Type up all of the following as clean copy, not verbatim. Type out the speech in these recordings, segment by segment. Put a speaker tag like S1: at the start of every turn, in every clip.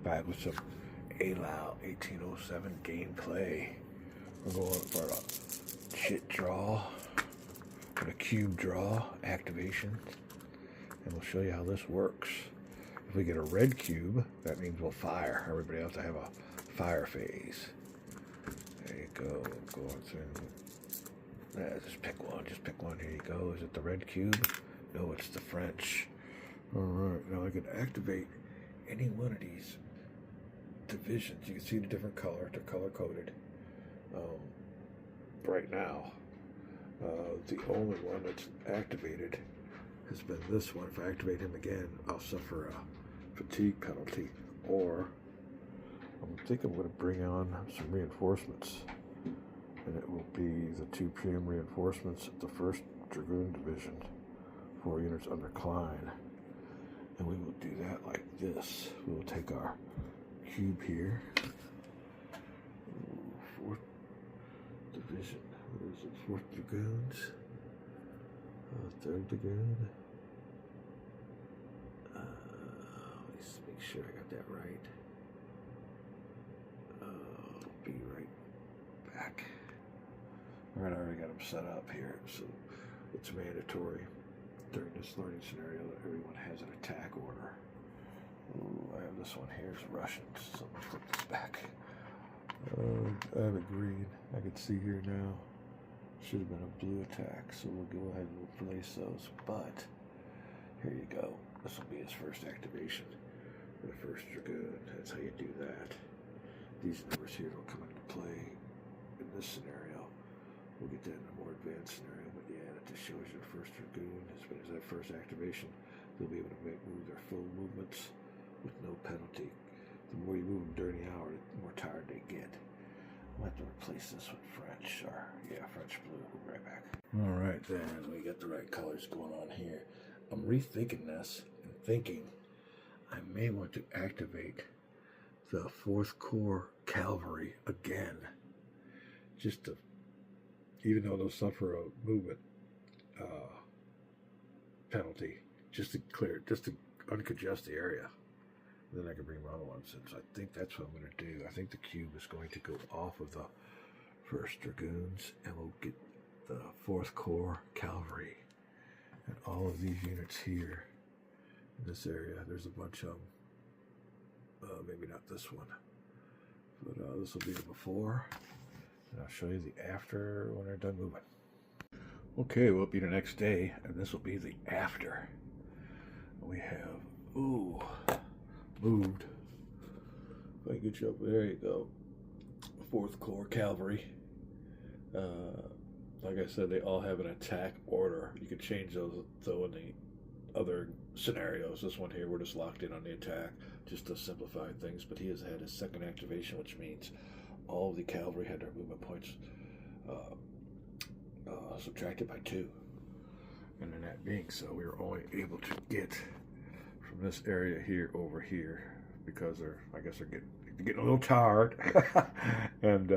S1: back with some EYLAU 1807 gameplay. We're going for a chit draw and a cube draw activation, and we'll show you how this works. If we get a red cube, that means we'll fire. Everybody else to have a fire phase. There you go. Going through. Just pick one. Just pick one. Here you go. Is it the red cube? No, it's the French. All right. Now I can activate any one of these divisions. You can see the different color. They're color coded. Right now, the only one that's activated has been this one. If I activate him again, I'll suffer a fatigue penalty, or I think I'm going to bring on some reinforcements, and it will be the 2 PM reinforcements at the 1st Dragoon Division, 4 units under Klein, and we will do that like this. We will take our cube here, 4th Division, what is it, 4th Dragoons, 3rd Dragoon. Let's make sure I got that right. Be right back. Alright, I already got them set up here, so it's mandatory during this learning scenario that everyone has an attack order. Ooh, I have this one here, it's Russians, so let me flip this back. I have a green, I can see here now. Should have been a blue attack, so we'll go ahead and replace those, but here you go. This will be his first activation for the 1st Dragoon. That's how you do that. These numbers here will come into play in this scenario. We'll get that in a more advanced scenario, but yeah, that just shows you the 1st Dragoon. As soon as that first activation, they'll be able to move their full movements with no penalty. The more you move them during the hour, the more tired they get. I'll have to replace this with French, or yeah, French blue. We'll be right back. All right, then we got the right colors going on here. I'm rethinking this and thinking I may want to activate the 4th Corps Cavalry again, just to, even though they'll suffer a movement penalty, just to clear, just to uncongest the area. Then I can bring my other ones in. So I think that's what I'm going to do. I think the cube is going to go off of the 1st Dragoons, and we'll get the 4th Corps Cavalry. And all of these units here in this area, there's a bunch of them. Maybe not this one, but this will be the before. And I'll show you the after when they're done moving. Okay, well, it'll be the next day, and this will be the after. We have, ooh, moved. If I can get you up, there you go. 4th Corps Cavalry. Like I said, they all have an attack order. You can change those though in the other scenarios. This one here, we're just locked in on the attack just to simplify things. But he has had his 2nd activation, which means all of the cavalry had their movement points subtracted by 2. And in that being so, we were only able to get from this area here over here because I guess they're getting a little tired, and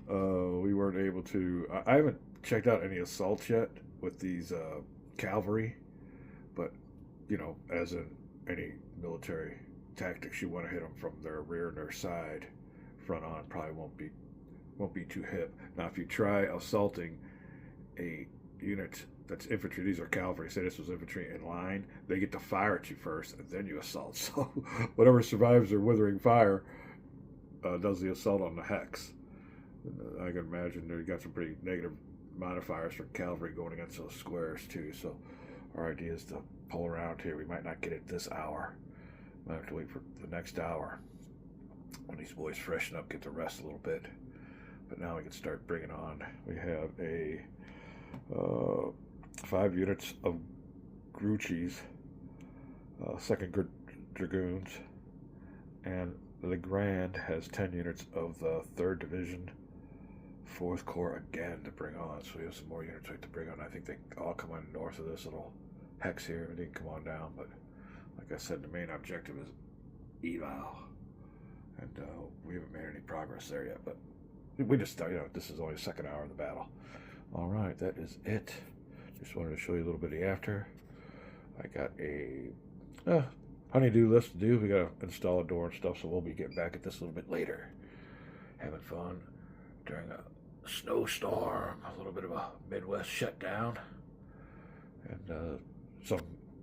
S1: we weren't able to. I haven't checked out any assaults yet with these cavalry, but you know, as in any military tactics, you want to hit them from their rear and their side. Front on probably won't be too hip. Now, if you try assaulting a unit that's infantry, these are cavalry, say this was infantry in line, they get to fire at you first and then you assault. So whatever survives their withering fire does the assault on the hex. I can imagine they got some pretty negative modifiers for cavalry going against those squares too. So our idea is to pull around here. We might not get it this hour. Might have to wait for the next hour when these boys freshen up, get to rest a little bit. But now we can start bringing on. We have a 5 units of Grucci's 2nd Dragoons, and the Grand has 10 units of the 3rd Division 4th Corps again to bring on. So we have some more units we have to bring on. I think they all come on north of this little hex here, and they can come on down. But like I said, the main objective is EYLAU, and we haven't made any progress there yet. But we just, you know, this is only the 2nd hour of the battle. All right, that is it. Just wanted to show you a little bit of the after. I got a honey-do list to do. We gotta install a door and stuff, so we'll be getting back at this a little bit later. Having fun during a snowstorm, a little bit of a Midwest shutdown, and some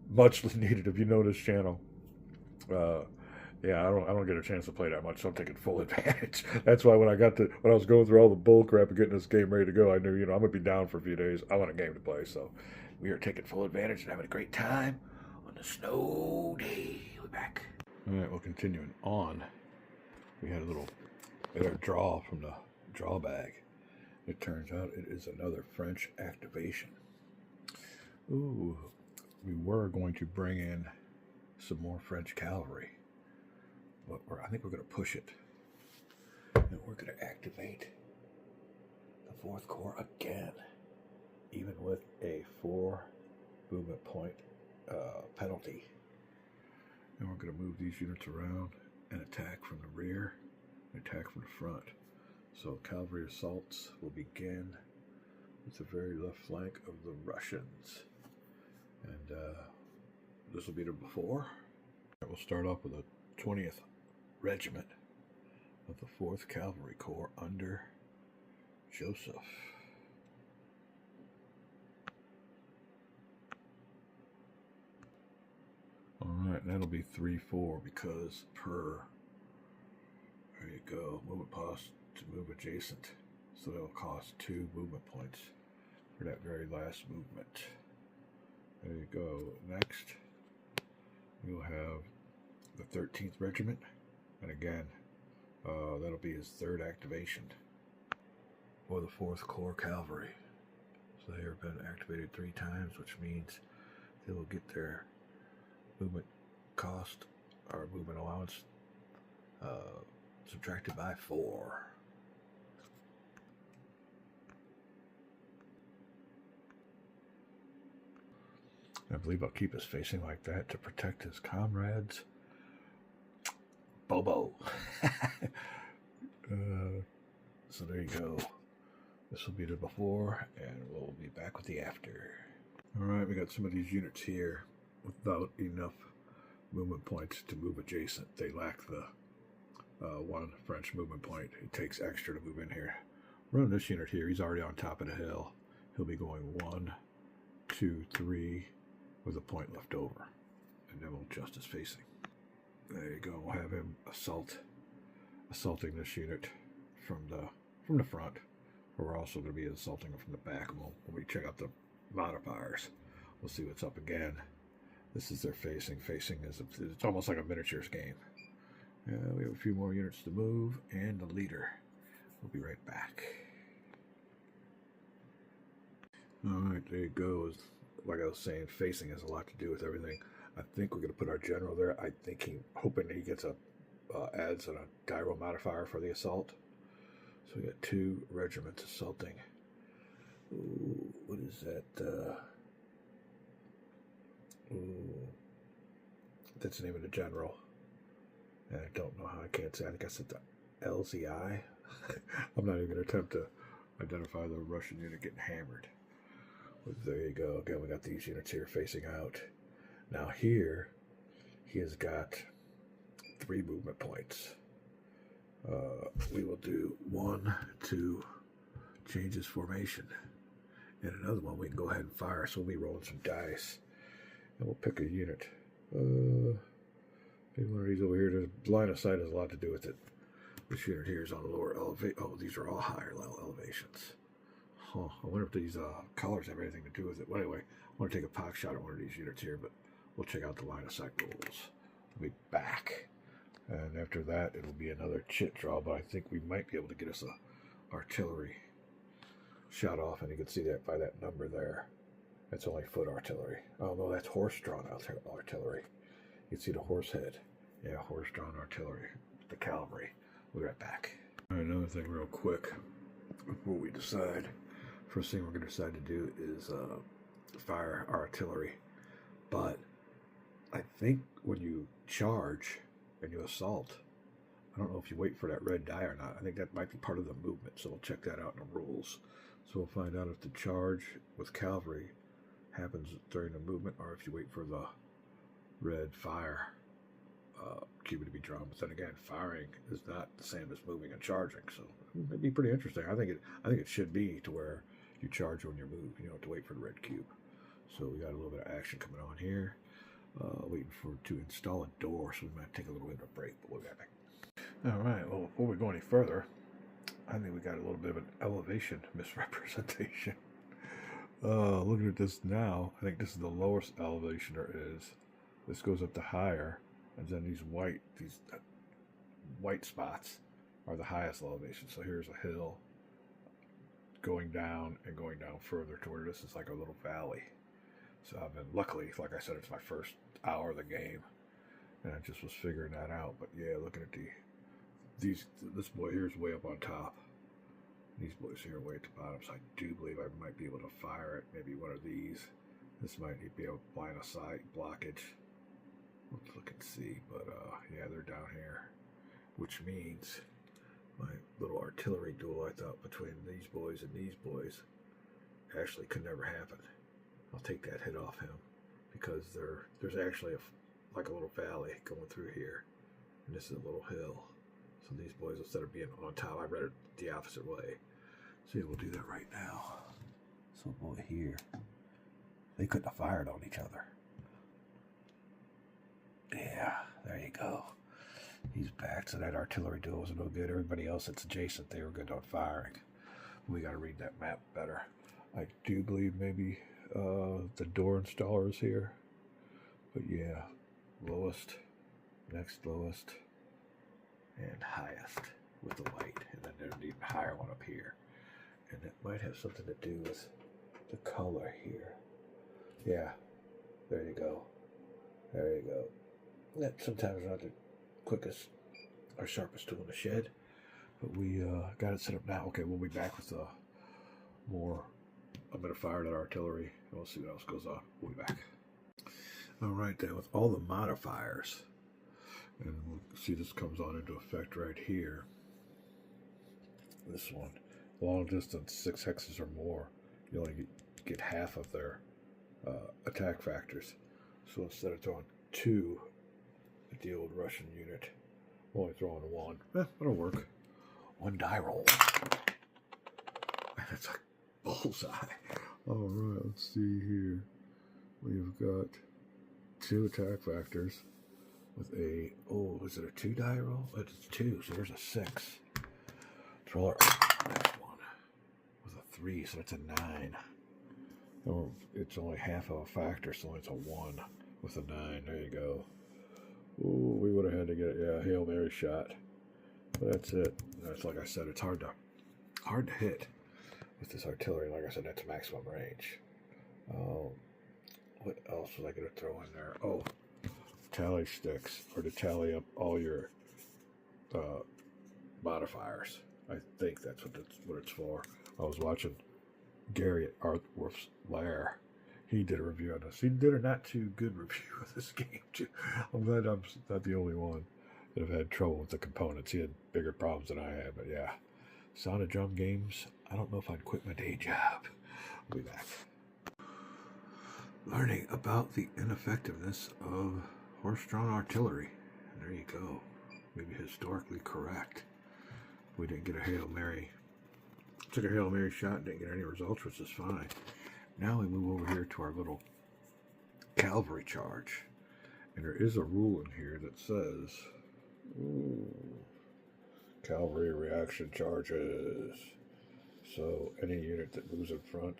S1: muchly needed. If you know this channel, yeah, I don't get a chance to play that much, so I'm taking full advantage. That's why when I was going through all the bull crap and getting this game ready to go, I knew, I'm gonna be down for a few days. I want a game to play, so we are taking full advantage and having a great time on the snow day. We're back. All right, well, continuing on, we had a draw from the draw bag. It turns out it is another French activation. Ooh, we were going to bring in some more French cavalry, but I think we're going to push it, and we're going to activate the 4th Corps again, even with a 4 movement point penalty. And we're going to move these units around and attack from the rear and attack from the front. So cavalry assaults will begin with the very left flank of the Russians. And this will be the before. We'll start off with the 20th Regiment of the 4th Cavalry Corps under Joseph. Alright, that'll be 3-4 because per, there you go, movement cost to move adjacent. So that'll cost 2 movement points for that very last movement. There you go. Next, we'll have the 13th Regiment, and again, that'll be his 3rd activation for the 4th Corps Cavalry. So they have been activated 3 times, which means they will get their movement cost or movement allowance subtracted by 4. I believe I'll keep us facing like that to protect his comrades. Bobo. So there you go. This will be the before, and we'll be back with the after. Alright, we got some of these units here without enough movement points to move adjacent. They lack the 1 French movement point. It takes extra to move in here. Run this unit here. He's already on top of the hill. He'll be going 1, 2, 3 with a point left over, and then we'll adjust his facing. There you go. We'll have him assaulting this unit from the front. But we're also going to be assaulting him from the back. And when we check out the modifiers, we'll see what's up again. This is their facing. Facing is it's almost like a miniatures game. We have a few more units to move, and the leader. We'll be right back. All right, there you go. Like I was saying, facing has a lot to do with everything. I think we're going to put our general there. I think hoping he gets adds a gyro modifier for the assault. So we got 2 regiments assaulting. Ooh, what is that? That's the name of the general. And I don't know how I can't say. I think I said the LZI. I'm not even going to attempt to identify the Russian unit getting hammered. But there you go. Again, we got these units here facing out. Now here, he has got 3 movement points. We will do 1 to change his formation. And another one we can go ahead and fire. So we'll be rolling some dice. And we'll pick a unit. Maybe one of these over here. The line of sight has a lot to do with it. This unit here is on the lower elevation. Oh, these are all higher level elevations. Huh. I wonder if these colors have anything to do with it. Well, anyway, I want to take a pot shot at one of these units here, but we'll check out the line of sight rules. We'll be back. And after that, it'll be another chit draw, but I think we might be able to get us a artillery shot off, and you can see that by that number there. That's only foot artillery. Oh, no, that's horse-drawn artillery. You can see the horse head. Yeah, horse-drawn artillery. The cavalry. We'll be right back. All right, another thing real quick before we decide. First thing we're going to decide to do is fire our artillery. But I think when you charge and you assault, I don't know if you wait for that red die or not. I think that might be part of the movement, so we'll check that out in the rules. So we'll find out if the charge with cavalry happens during the movement or if you wait for the red fire cube to be drawn. But then again, firing is not the same as moving and charging, so it'd be pretty interesting. I think it should be to where you charge when you move. You don't have to wait for the red cube. So we got a little bit of action coming on here. Waiting to install a door, so we might take a little bit of a break, but we'll be back. All right. Well, before we go any further, I think we got a little bit of an elevation misrepresentation. Looking at this now, I think this is the lowest elevation there is. This goes up to higher, and then these white spots are the highest elevation. So here's a hill going down and going down further to where this is like a little valley. So I've been, luckily, like I said, it's my first hour of the game, and I just was figuring that out. But yeah, looking at this boy here is way up on top. These boys here are way at the bottom, so I do believe I might be able to fire it. Maybe one of these. This might be a line of sight blockage. Let's look and see. But yeah, they're down here, which means my little artillery duel I thought between these boys and these boys actually could never happen. I'll take that hit off him because there's actually like a little valley going through here, and this is a little hill. So these boys, instead of being on top, I read it the opposite way. So yeah, we'll do that right now. So boy here, they couldn't have fired on each other. Yeah, there you go. He's back, so that artillery duel was no good. Everybody else that's adjacent, they were good on firing. We got to read that map better. I do believe maybe the door installer is here. But yeah, lowest, next lowest, and highest with the white. And then there's an even higher one up here. And it might have something to do with the color here. Yeah, there you go. There you go. That sometimes not the quickest or sharpest tool in the shed, but we got it set up now. Okay, we'll be back with more. I'm going to fire that artillery, and we'll see what else goes on. We'll be back. All right, then, with all the modifiers, and we'll see this comes on into effect right here. This one, long distance, 6 hexes or more, you only get half of their attack factors. So instead of throwing 2 at the old Russian unit, I'm only throwing 1. That'll work. 1 die roll. That's a bullseye. All right, let's see here. We've got 2 attack factors with a, is it a 2 die roll? It's 2, so there's a 6. Throw our next one with a 3, so that's a 9. Or it's only half of a factor, so it's a 1 with a 9. There you go. Ooh, we would have had to get it. Yeah, Hail Mary shot. But that's it. That's, like I said, it's hard to hit with this artillery. Like I said, that's maximum range. What else was I going to throw in there? Oh, tally sticks, or to tally up all your modifiers. I think that's what it's for. I was watching Gary at Arthworth's Lair. He did a review on this. He did a not too good review of this game too. I'm glad I'm not the only one that have had trouble with the components. He had bigger problems than I had, but yeah. Sound of Drum Games, I don't know if I'd quit my day job. I'll be back. Learning about the ineffectiveness of horse-drawn artillery. And there you go. Maybe historically correct. We didn't get a Hail Mary. Took a Hail Mary shot, didn't get any results, which is fine. Now we move over here to our little cavalry charge. And there is a rule in here that says, cavalry reaction charges. So any unit that moves in front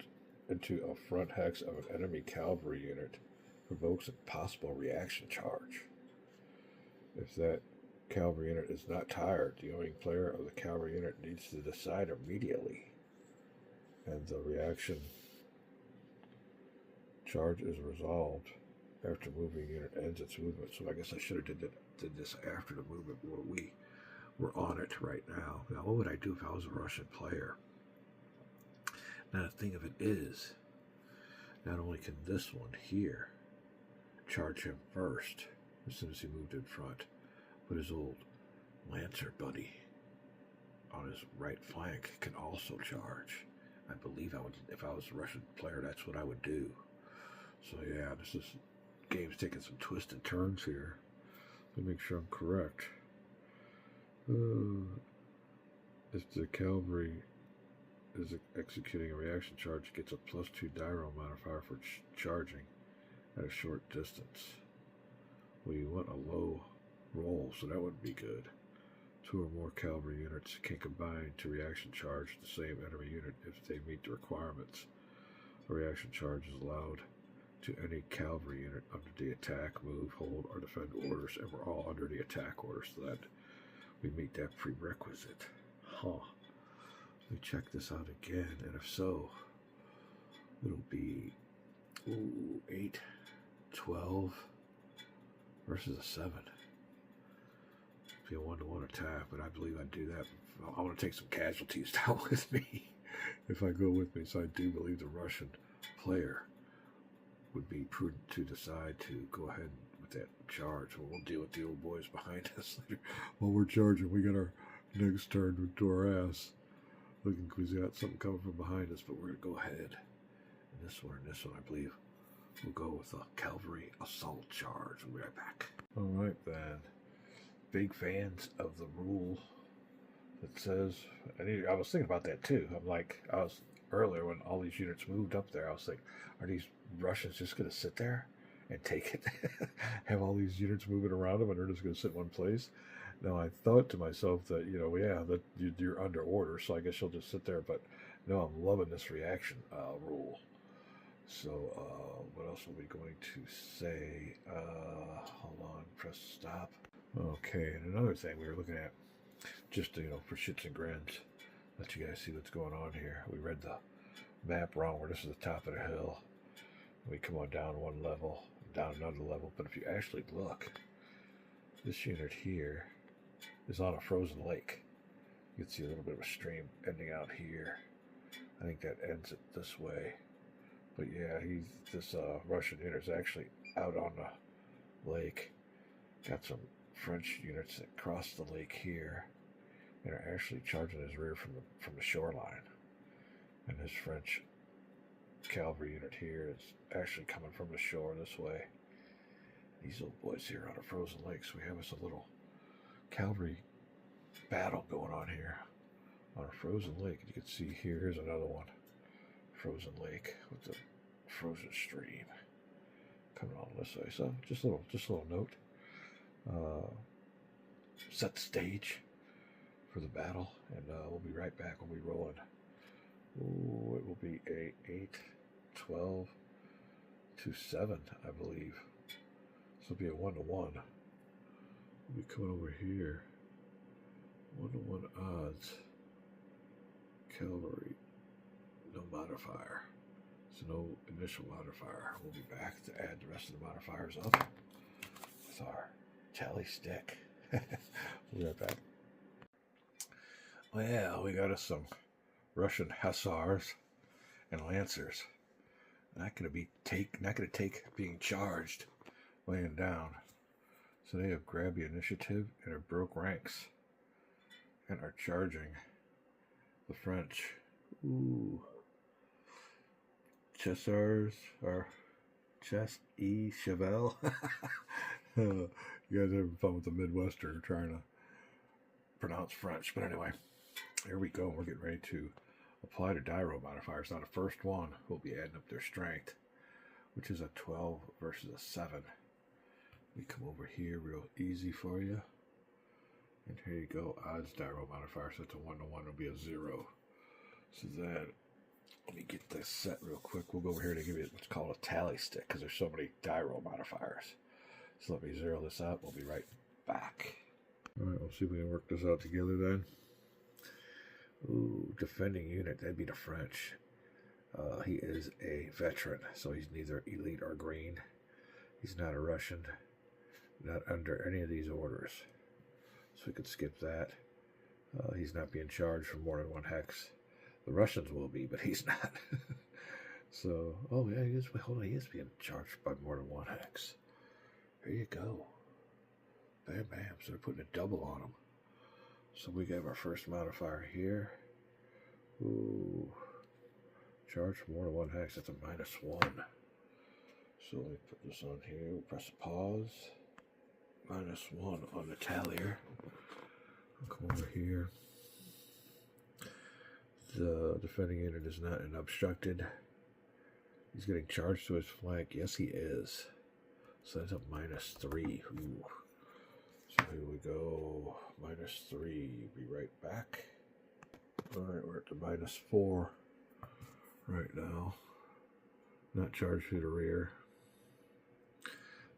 S1: into a front hex of an enemy cavalry unit provokes a possible reaction charge. If that cavalry unit is not tired, the owning player of the cavalry unit needs to decide immediately, and the reaction charge is resolved after moving unit ends its movement. So I guess I should have did this after the movement where we were on it right now. Now, what would I do if I was a Russian player? Now, the thing of it is, not only can this one here charge him first as soon as he moved in front, but his old Lancer buddy on his right flank can also charge. I believe I would, if I was a Russian player, that's what I would do. So yeah, game's taking some twists and turns here. Let me make sure I'm correct. If the cavalry is executing a reaction charge, it gets a +2 Dyro modifier for charging at a short distance. We want a low roll, so that wouldn't be good. 2 or more cavalry units can combine to reaction charge the same enemy unit if they meet the requirements. A reaction charge is allowed to any cavalry unit under the attack, move, hold, or defend orders, and we're all under the attack order, so that we meet that prerequisite. Let me check this out again, and if so, it'll be 8, 12 versus a 7. It'll be a 1-to-1 attack, but I believe I'd do that. I want to take some casualties down with me if I go with me, so I do believe the Russian player would be prudent to decide to go ahead with that charge. We'll deal with the old boys behind us later. While we're charging, we got our next turn to our ass. Looking like we got something coming from behind us, but we're going to go ahead. And this one, I believe, we'll go with a cavalry assault charge. We'll be right back. All right, then. Big fans of the rule that says, I was thinking about that too. Earlier when all these units moved up there, I was thinking, are these Russians just going to sit there and take it? Have all these units moving around them and they're just going to sit in one place? No, I thought to myself that, that you're under order, so I guess you'll just sit there. But no, I'm loving this reaction rule. So what else are we going to say? Hold on, press stop. Okay, and another thing we were looking at, just for shits and grins, let you guys see what's going on here. We read the map wrong, where this is the top of the hill. We come on down one level, down another level, but if you actually look, this unit here is on a frozen lake. You can see a little bit of a stream ending out here. I think that ends it this way. But yeah, this Russian unit is actually out on the lake. Got some French units that cross the lake here and are actually charging his rear from the shoreline. And his French cavalry unit here is actually coming from the shore this way. These old boys here on a frozen lake, so we have us a little cavalry battle going on here on a frozen lake. You can see here's another one. Frozen lake with the frozen stream coming on this way. So just a little note. Set the stage for the battle, and we'll be right back when we roll in. Ooh, it will be a 8, 12 to 7, I believe. This will be a 1-to-1. We'll be coming over here. 1-to-1 odds. Cavalry. No modifier. So no initial modifier. We'll be back to add the rest of the modifiers up with our tally stick. We'll be right back. Well, we got us some Russian hussars and lancers. Not going to take being charged laying down. So they have grabbed the initiative and have broke ranks and are charging the French. Ooh. Chasseurs or Cheval. You guys having fun with the Midwestern trying to pronounce French. But anyway, here we go. We're getting ready to apply the Dyro modifiers. Now the first one will be adding up their strength, which is a 12 versus a 7. We come over here real easy for you. And here you go. Odds Dyro modifier. So it's a 1-to-1. It'll be a 0. So then, let me get this set real quick. We'll go over here to give you what's called a tally stick because there's so many Dyro modifiers. So let me zero this out. We'll be right back. All right, we'll see if we can work this out together then. Ooh, defending unit. That'd be the French. He is a veteran, so he's neither elite or green. He's not a Russian. Not under any of these orders. So we could skip that. He's not being charged for more than 1 hex. The Russians will be, but he's not. So, oh yeah, he is. Hold on, he is being charged by more than 1 hex. There you go. Bam, bam. So they're putting a double on him. So we got our first modifier here. Ooh. Charge for more than 1 hex. That's a -1. So let me put this on here. We'll press pause. -1 on the tallier. I'll come over here. The defending unit is not obstructed. He's getting charged to his flank. Yes, he is. So that's a -3. Ooh. So here we go. -3. Be right back. Alright, we're at the -4 right now. Not charged to the rear.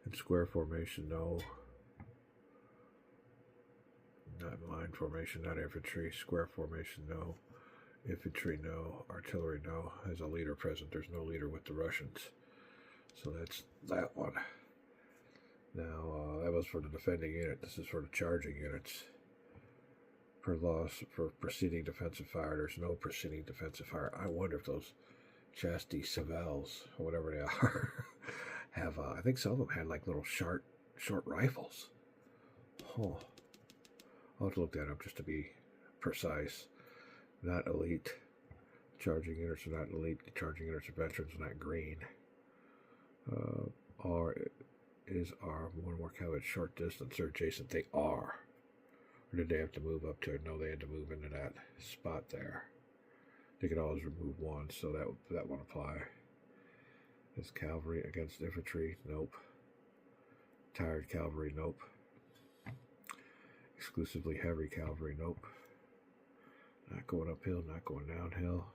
S1: In square formation, no. Not in line formation, not infantry. Square formation, no. Infantry, no. Artillery, no. Has a leader present. There's no leader with the Russians. So that's that one. Now, that was for the defending unit. This is for the charging units. Per loss for preceding defensive fire, there's no preceding defensive fire. I wonder if those Chastity Savels, or whatever they are, have, I think some of them had like little short rifles. Oh. I'll have to look that up just to be precise. Not elite. Charging units are not elite. The charging units are veterans, not green. Is our one more cavalry at short distance or adjacent? They are. Or did they have to move up to it? No, they had to move into that spot there. They could always remove one, so that won't apply. Is cavalry against infantry? Nope. Tired cavalry? Nope. Exclusively heavy cavalry? Nope. Not going uphill, not going downhill.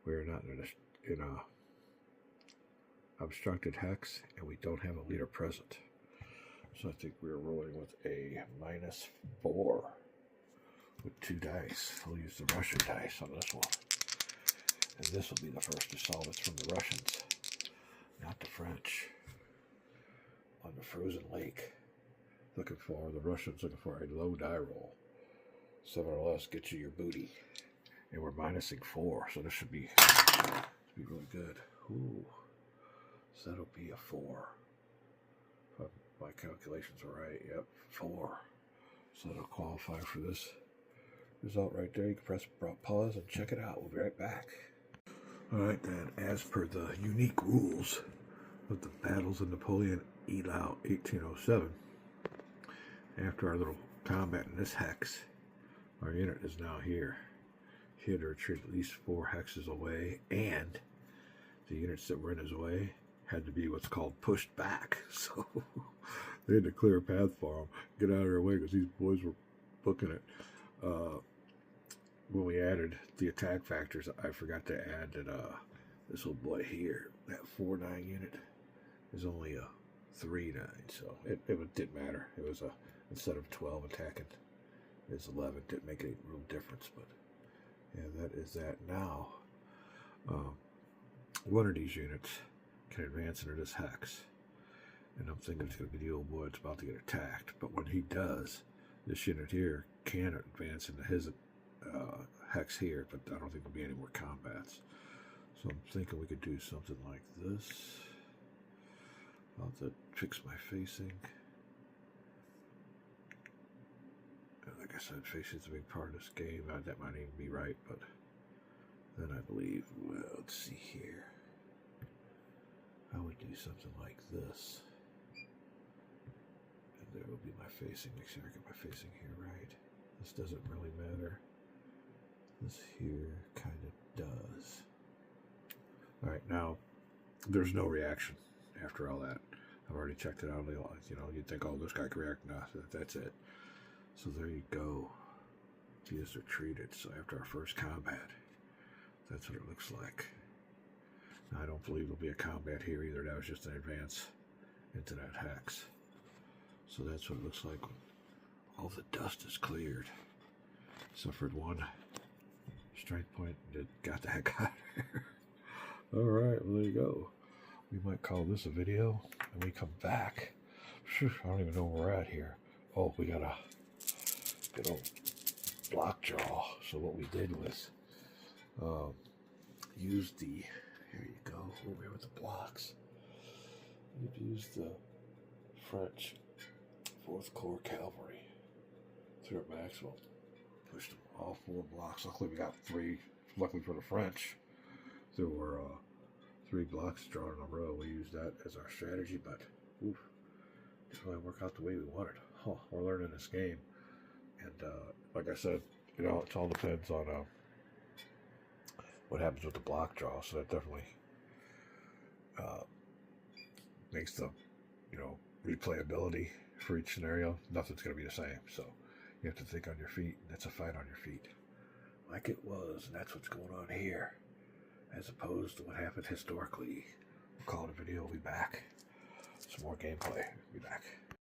S1: We're not in a obstructed hex, and we don't have a leader present. So I think we're rolling with a -4 with 2 dice. We'll use the Russian dice on this one. And this will be the first assault. It's from the Russians, not the French. On the frozen lake. The Russians looking for a low die roll. 7 or less gets you your booty. And we're -4, so this should be really good. Ooh. So that'll be a 4. If my calculations are right. Yep, 4. So that'll qualify for this result right there. You can press pause and check it out. We'll be right back. Alright then, as per the unique rules of the Battles of Napoleon EYLAU 1807, after our little combat in this hex, our unit is now here. He had to retreat at least 4 hexes away, and the units that were in his way had to be what's called pushed back. So they had to clear a path for him, get out of their way, because these boys were booking it. When we added the attack factors, I forgot to add that this little boy here, that 4-9 unit, is only a 3-9, so it didn't matter. It was instead of 12 attacking, it's 11. Didn't make any real difference, but yeah, that is that. Now, one of these units can advance into this hex, and I'm thinking it's going to be the old boy that's about to get attacked. But when he does, this unit here can advance into his hex here, but I don't think there'll be any more combats. So I'm thinking we could do something like this. I'll have to fix my facing. Like I said, facing's a big part of this game. That might even be right, but then I believe, well, let's see here. I would do something like this. And there will be my facing. Make sure I get my facing here right. This doesn't really matter. This here kind of does. Alright, now, there's no reaction after all that. I've already checked it out. You know, you'd think, oh, this guy can react. No, that's it. So there you go. He is retreated. So after our first combat, that's what it looks like. Now, I don't believe there'll be a combat here either. That was just an advance into that hex. So that's what it looks like when all the dust is cleared. Suffered 1 strike point that got the heck out of here. Alright, well, there you go. We might call this a video, and we come back. Phew, I don't even know where we're at here. Oh, we got a good old block draw. So what we did was use the, here you go, over here with the blocks. We've used the French 4th Corps Cavalry through a maximum. Pushed them all 4 blocks. Luckily we got 3. Luckily for the French, there were 3 blocks drawn in a row. We used that as our strategy, but oof, didn't really work out the way we wanted. Huh, we're learning this game. And like I said, it all depends on what happens with the block draw. So that definitely makes the, replayability for each scenario. Nothing's going to be the same. So you have to think on your feet, and that's a fight on your feet. Like it was, and that's what's going on here, as opposed to what happened historically. We'll call it a video. We'll be back. Some more gameplay. We'll be back.